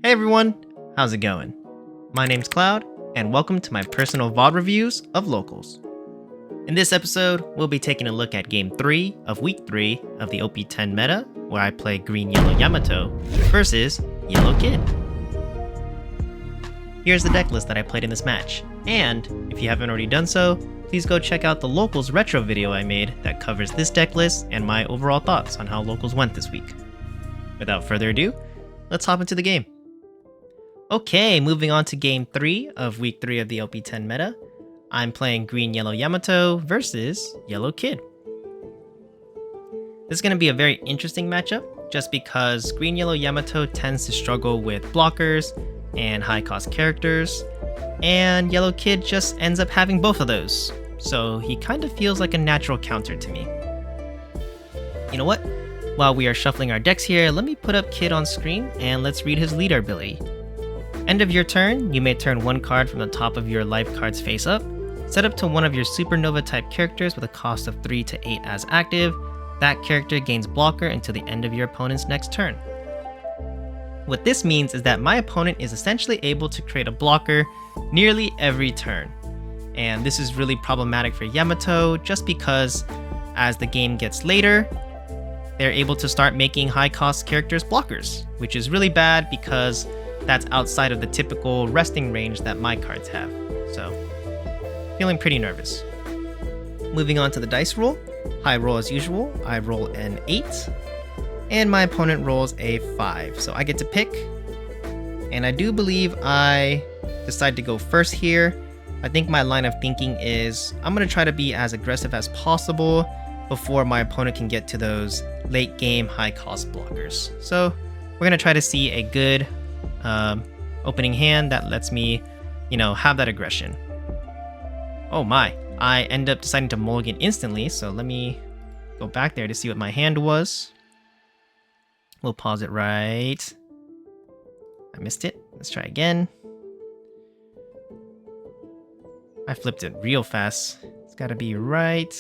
Hey everyone, how's it going? My name's Cloud, and welcome to my personal VOD reviews of Locals. In this episode, we'll be taking a look at Game 3 of Week 3 of the OP10 Meta, where I play Green Yellow Yamato versus Yellow Kid. Here's the deck list that I played in this match, and if you haven't already done so, please go check out the Locals retro video I made that covers this deck list and my overall thoughts on how Locals went this week. Without further ado, let's hop into the game. Okay, moving on to Game 3 of Week 3 of the OP10 Meta. I'm playing Green Yellow Yamato versus Yellow Kid. This is going to be a very interesting matchup, just because Green Yellow Yamato tends to struggle with blockers and high cost characters, and Yellow Kid just ends up having both of those, so he kind of feels like a natural counter to me. You know what? While we are shuffling our decks here, let me put up Kid on screen and let's read his leader ability. End of your turn, you may turn one card from the top of your life cards face up, set up to one of your supernova type characters with a cost of 3 to 8 as active. That character gains blocker until the end of your opponent's next turn. What this means is that my opponent is essentially able to create a blocker nearly every turn. And this is really problematic for Yamato just because as the game gets later, they're able to start making high cost characters blockers, which is really bad because that's outside of the typical resting range that my cards have. So, feeling pretty nervous. Moving on to the dice roll. High roll as usual. I roll an 8. And my opponent rolls a 5. So I get to pick. And I do believe I decide to go first here. I think my line of thinking is I'm going to try to be as aggressive as possible before my opponent can get to those late game high cost blockers. So we're going to try to see a good opening hand that lets me, have that aggression. Oh my, I end up deciding to mulligan instantly, so let me go back there to see what my hand was. We'll pause it right. I missed it. Let's try again. I flipped it real fast. It's gotta be right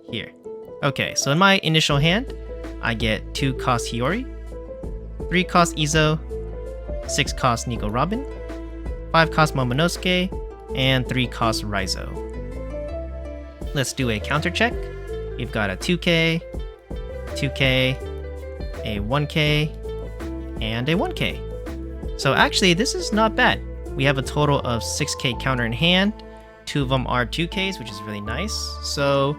here. Okay, so in my initial hand, I get 2 cost Hiyori, 3 cost Izo, 6 cost Nico Robin, 5 cost Momonosuke, and 3 cost Raizo. Let's do a counter check. We've got a 2k, 2k, a 1k, and a 1k. So actually, this is not bad. We have a total of 6k counter in hand. 2 of them are 2ks, which is really nice. So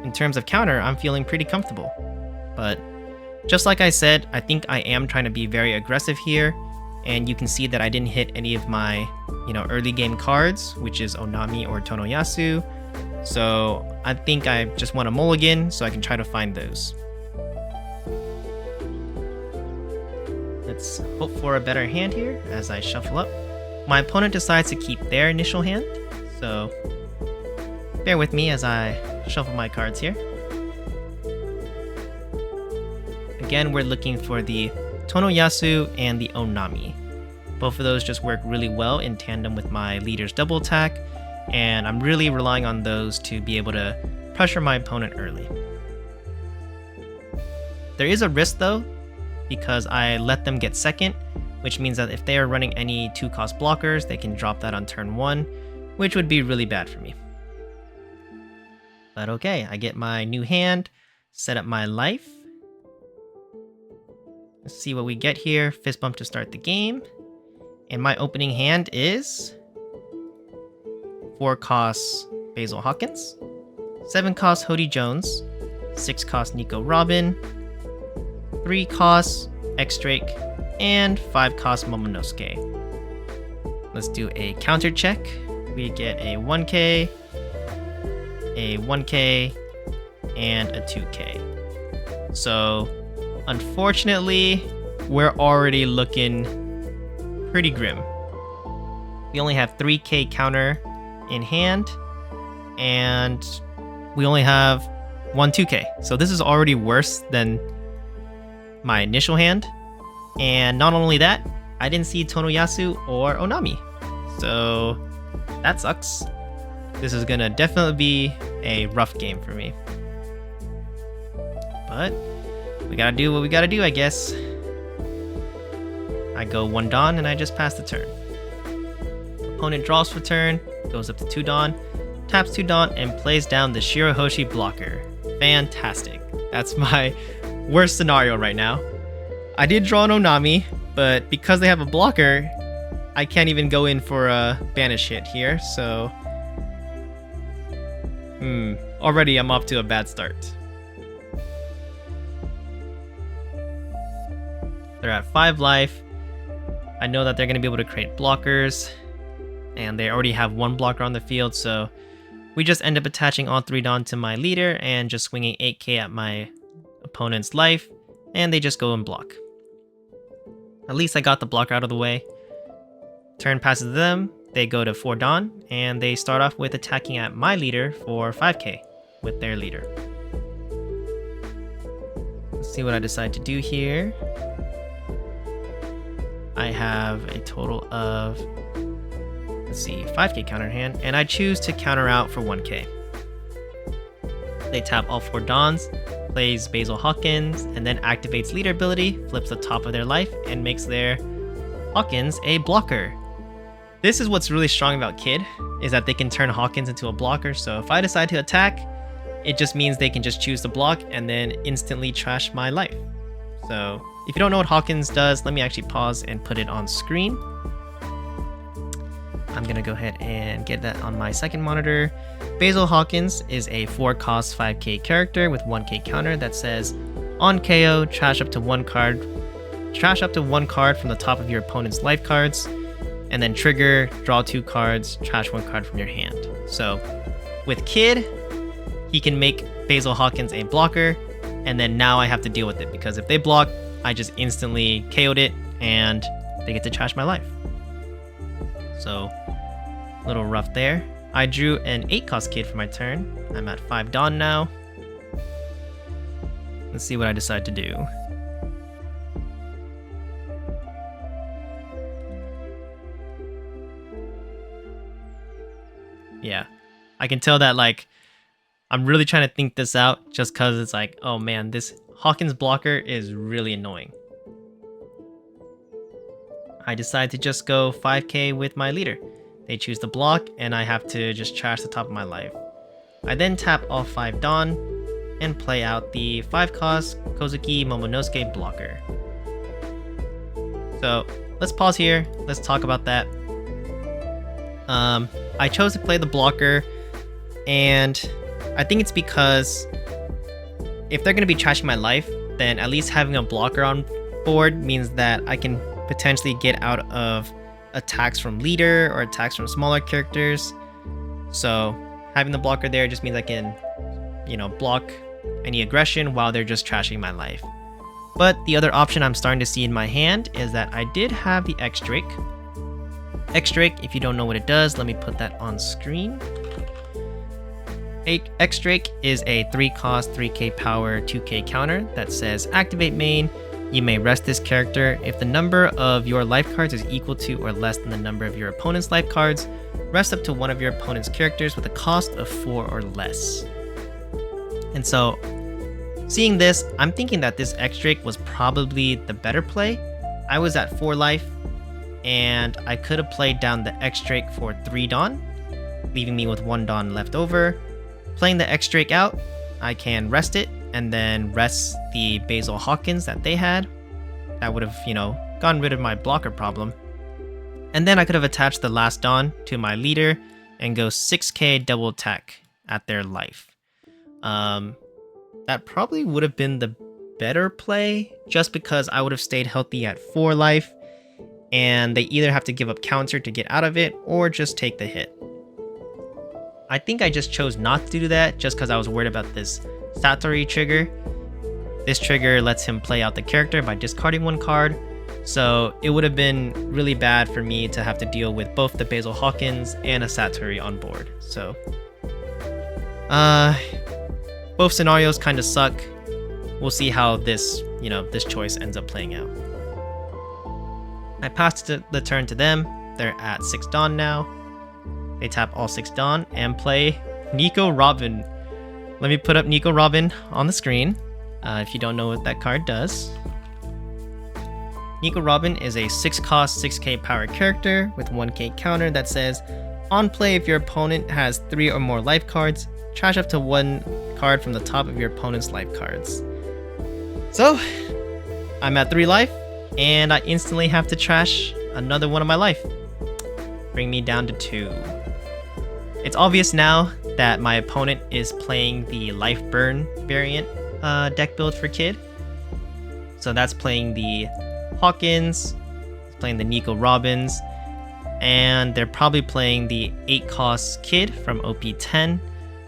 in terms of counter, I'm feeling pretty comfortable. But just like I said, I think I am trying to be very aggressive here, and you can see that I didn't hit any of my, early game cards, which is Onami or Tonoyasu. So I think I just want to mulligan so I can try to find those. Let's hope for a better hand here as I shuffle up. My opponent decides to keep their initial hand, so bear with me as I shuffle my cards here. Again, we're looking for the Tonoyasu and the Onami. Both of those just work really well in tandem with my leader's double attack, and I'm really relying on those to be able to pressure my opponent early. There is a risk though, because I let them get second, which means that if they are running any 2 cost blockers, they can drop that on turn 1, which would be really bad for me. But okay, I get my new hand, set up my life. Let's see what we get here. Fist bump to start the game. And my opening hand is 4 costs Basil Hawkins, 7 costs Hody Jones, 6 costs Nico Robin, 3 costs X Drake, and 5 costs Momonosuke. Let's do a counter check. We get a 1k, a 1k, and a 2k. So unfortunately, we're already looking pretty grim. We only have 3k counter in hand, and we only have 1 2k. So this is already worse than my initial hand. And not only that, I didn't see Tonoyasu or Onami. So that sucks. This is gonna definitely be a rough game for me. But we gotta do what we gotta do, I guess. I go 1 Dawn and I just pass the turn. Opponent draws for turn, goes up to 2 Dawn, taps 2 Dawn, and plays down the Shirahoshi blocker. Fantastic. That's my worst scenario right now. I did draw an Onami, but because they have a blocker, I can't even go in for a banish hit here, so... already I'm off to a bad start. They're at 5 life. I know that they're going to be able to create blockers, and they already have 1 blocker on the field, so we just end up attaching all 3 Dawn to my leader and just swinging 8k at my opponent's life, and they just go and block. At least I got the blocker out of the way. Turn passes to them, they go to 4 Dawn, and they start off with attacking at my leader for 5k with their leader. Let's see what I decide to do here. I have a total of, let's see, 5k counter in hand, and I choose to counter out for 1k. They tap all 4 Dawns, plays Basil Hawkins, and then activates leader ability, flips the top of their life, and makes their Hawkins a blocker. This is what's really strong about Kid, is that they can turn Hawkins into a blocker, so if I decide to attack, it just means they can just choose to block and then instantly trash my life. So if you don't know what Hawkins does, let me actually pause and put it on screen. I'm gonna go ahead and get that on my second monitor. Basil Hawkins is a 4-cost 5k character with 1k counter that says, on KO, trash up to 1 card from the top of your opponent's life cards, and then trigger, draw 2 cards, trash 1 card from your hand. So with Kid, he can make Basil Hawkins a blocker, and then now I have to deal with it, because if they block, I just instantly KO'd it, and they get to trash my life. So, a little rough there. I drew an 8-cost Kid for my turn. I'm at 5 Dawn now. Let's see what I decide to do. Yeah, I can tell that, like, I'm really trying to think this out, just because it's like, oh man, this Hawkins blocker is really annoying. I decide to just go 5k with my leader. They choose the block, and I have to just trash the top of my life. I then tap all 5 Dawn and play out the 5-cost Kozuki Momonosuke blocker. So let's pause here. Let's talk about that. I chose to play the blocker, and I think it's because if they're going to be trashing my life, then at least having a blocker on board means that I can potentially get out of attacks from leader or attacks from smaller characters. So having the blocker there just means I can, block any aggression while they're just trashing my life. But the other option I'm starting to see in my hand is that I did have the X-Drake. X-Drake, if you don't know what it does, let me put that on screen. X-Drake is a 3-cost, 3k power, 2k counter that says, activate main, you may rest this character. If the number of your life cards is equal to or less than the number of your opponent's life cards, rest up to one of your opponent's characters with a cost of 4 or less. And so, seeing this, I'm thinking that this X-Drake was probably the better play. I was at 4 life, and I could have played down the X-Drake for 3 Dawn, leaving me with 1 Dawn left over. Playing the X-Drake out, I can rest it, and then rest the Basil Hawkins that they had. That would have, gotten rid of my blocker problem. And then I could have attached the last Dawn to my leader and go 6k double attack at their life. That probably would have been the better play, just because I would have stayed healthy at 4 life, and they either have to give up counter to get out of it, or just take the hit. I think I just chose not to do that, just because I was worried about this Satori trigger. This trigger lets him play out the character by discarding 1 card, so it would have been really bad for me to have to deal with both the Basil Hawkins and a Satori on board. So, both scenarios kind of suck. We'll see how this, this choice ends up playing out. I passed the turn to them. They're at 6 Dawn now. They tap all 6 Dawn and play Nico Robin. Let me put up Nico Robin on the screen, if you don't know what that card does. Nico Robin is a 6 cost 6k power character with 1k counter that says, on play if your opponent has 3 or more life cards, trash up to 1 card from the top of your opponent's life cards. So, I'm at 3 life, and I instantly have to trash another one of my life. Bring me down to 2. It's obvious now that my opponent is playing the Life Burn variant deck build for Kid. So that's playing the Hawkins, playing the Nico Robins, and they're probably playing the 8 cost Kid from OP10.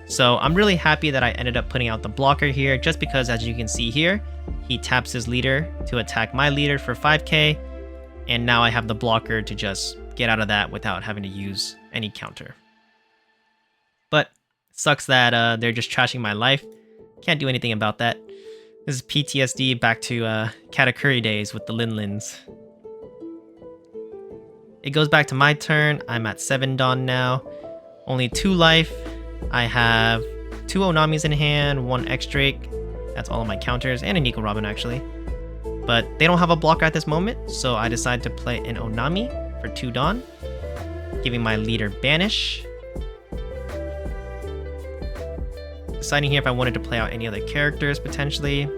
So I'm really happy that I ended up putting out the blocker here, just because as you can see here, he taps his leader to attack my leader for 5k, and now I have the blocker to just get out of that without having to use any counter. But sucks that they're just trashing my life. Can't do anything about that. This is PTSD back to Katakuri days with the Linlins. It goes back to my turn. I'm at 7 Dawn now. Only 2 life. I have 2 Onamis in hand, 1 X-Drake. That's all of my counters, and a Nico Robin actually. But they don't have a blocker at this moment, so I decide to play an Onami for 2 Dawn, giving my leader Banish. Deciding here if I wanted to play out any other characters potentially,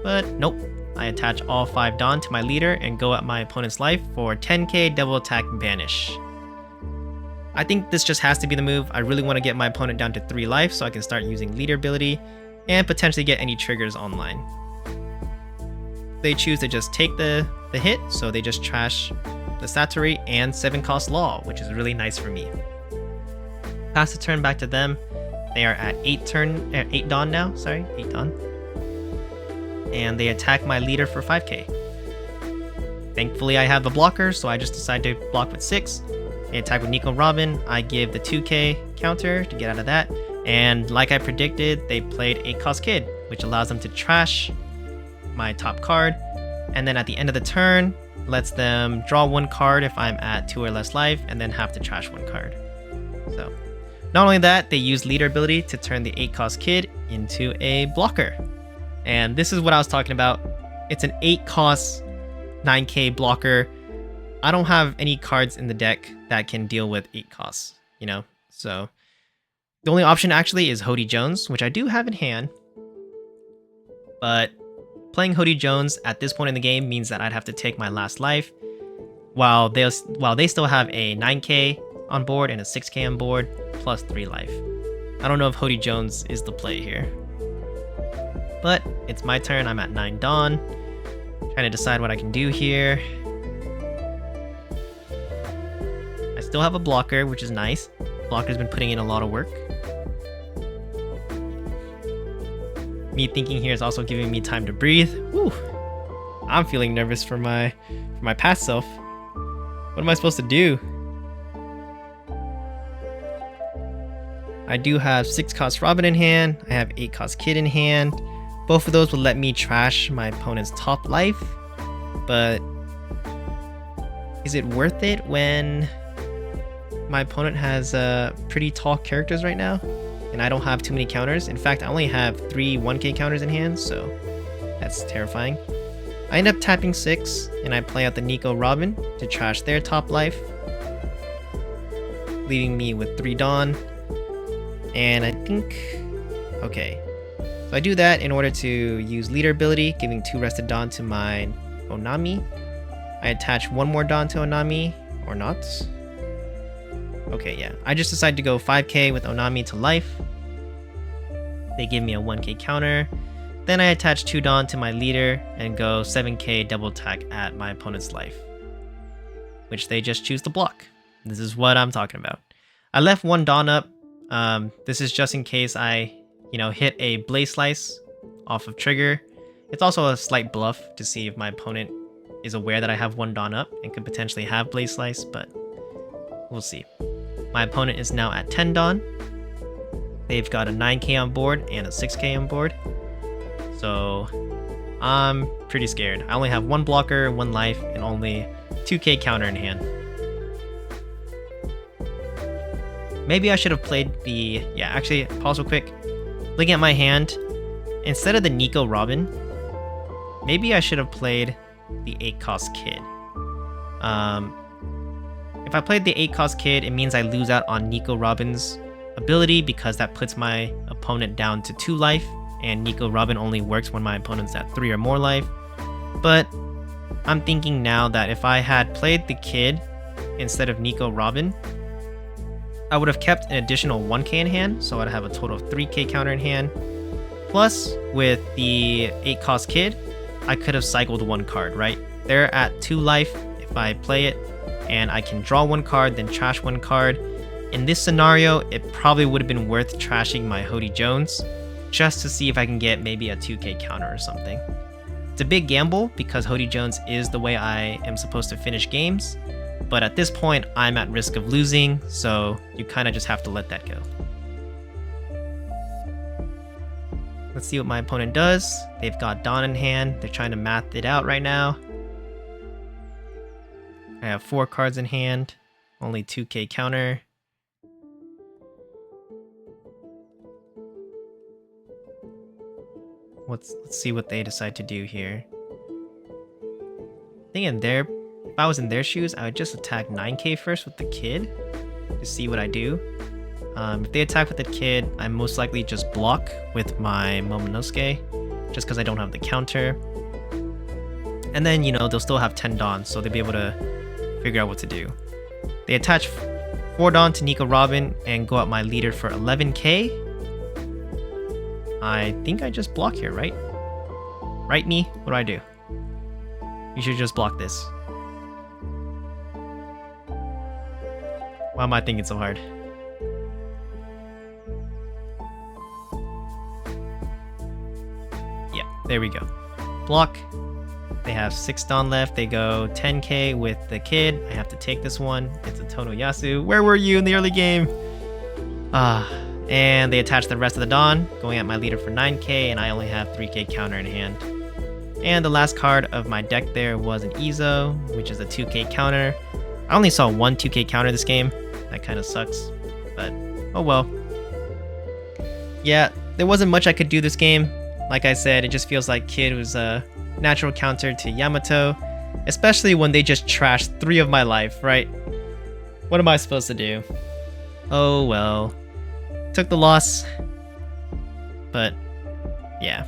but nope. I attach all 5 Dawn to my leader and go at my opponent's life for 10k double attack Banish. I think this just has to be the move. I really want to get my opponent down to 3 life so I can start using leader ability and potentially get any triggers online. They choose to just take the hit, so they just trash the Satori and 7 cost Law, which is really nice for me. Pass the turn back to them. They are at 8 Dawn now, 8 Dawn. And they attack my leader for 5k. Thankfully I have the blocker, so I just decide to block with 6. They attack with Nico Robin. I give the 2k counter to get out of that. And like I predicted, they played 8 cost Kid, which allows them to trash my top card. And then at the end of the turn, lets them draw 1 card if I'm at 2 or less life, and then have to trash 1 card. So, not only that, they use leader ability to turn the 8 cost Kid into a blocker. And this is what I was talking about. It's an 8 cost 9k blocker. I don't have any cards in the deck that can deal with 8 costs, you know? So the only option actually is Hody Jones, which I do have in hand. But playing Hody Jones at this point in the game means that I'd have to take my last life while they still have a 9k on board and a 6k on board plus 3 life. I don't know if Hody Jones is the play here. But it's my turn. I'm at 9 Dawn. Trying to decide what I can do here. I still have a blocker, which is nice. Blocker's been putting in a lot of work. Me thinking here is also giving me time to breathe. Woo! I'm feeling nervous for my past self. What am I supposed to do? I do have 6 cost Robin in hand. I have 8 cost Kid in hand. Both of those will let me trash my opponent's top life, but is it worth it when my opponent has pretty tall characters right now and I don't have too many counters? In fact, I only have 3 1k counters in hand, so that's terrifying. I end up tapping 6 and I play out the Nico Robin to trash their top life, leaving me with 3 Dawn. And I think, okay. So I do that in order to use leader ability, giving 2 rested Dawn to my Onami. I attach 1 more Dawn to Onami, or not. Okay, yeah. I just decided to go 5k with Onami to life. They give me a 1k counter. Then I attach 2 Dawn to my leader and go 7k double attack at my opponent's life, which they just choose to block. This is what I'm talking about. I left 1 Dawn up. This is just in case I hit a Blaze Slice off of trigger. It's also a slight bluff to see if my opponent is aware that I have 1 Dawn up and could potentially have Blaze Slice, but we'll see. My opponent is now at 10 Dawn. They've got a 9k on board and a 6k on board. So I'm pretty scared. I only have 1 blocker, 1 life, and only 2k counter in hand. Maybe I should have played the... Yeah, actually, pause real quick. Looking at my hand, instead of the Nico Robin, maybe I should have played the 8-cost kid. If I played the 8-cost kid, it means I lose out on Nico Robin's ability because that puts my opponent down to 2 life, and Nico Robin only works when my opponent's at 3 or more life. But I'm thinking now that if I had played the kid instead of Nico Robin, I would have kept an additional 1k in hand, so I'd have a total of 3k counter in hand. Plus, with the 8-cost kid, I could have cycled 1 card, right? They're at 2 life if I play it, and I can draw 1 card, then trash 1 card. In this scenario, it probably would have been worth trashing my Hody Jones, just to see if I can get maybe a 2k counter or something. It's a big gamble because Hody Jones is the way I am supposed to finish games, but at this point, I'm at risk of losing, so you kind of just have to let that go. Let's see what my opponent does. They've got Dawn in hand. They're trying to math it out right now. I have 4 cards in hand, only 2k counter. Let's see what they decide to do here. I think if I was in their shoes, I would just attack 9k first with the kid to see what I do. If they attack with the kid, I most likely just block with my Momonosuke, just because I don't have the counter. And then, they'll still have 10 Dawn, so they'll be able to figure out what to do. They attach 4 Dawn to Nico Robin and go out my leader for 11k. I think I just block here, right? Right, me? What do I do? You should just block this. Why am I thinking so hard? Yeah, there we go. Block. They have 6 Dawn left. They go 10k with the kid. I have to take this one. It's a Tonoyasu. Where were you in the early game? And they attach the rest of the Dawn, going at my leader for 9k, and I only have 3k counter in hand. And the last card of my deck there was an Izo, which is a 2k counter. I only saw 1 2k counter this game. That kind of sucks, but oh well. Yeah, there wasn't much I could do this game. Like I said, it just feels like Kid was a natural counter to Yamato, especially when they just trashed 3 of my life, right? What am I supposed to do? Oh well. Took the loss, but yeah.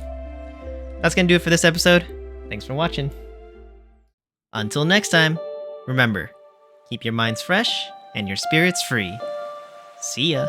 That's gonna do it for this episode. Thanks for watching. Until next time, remember, keep your minds fresh and your spirits free. See ya.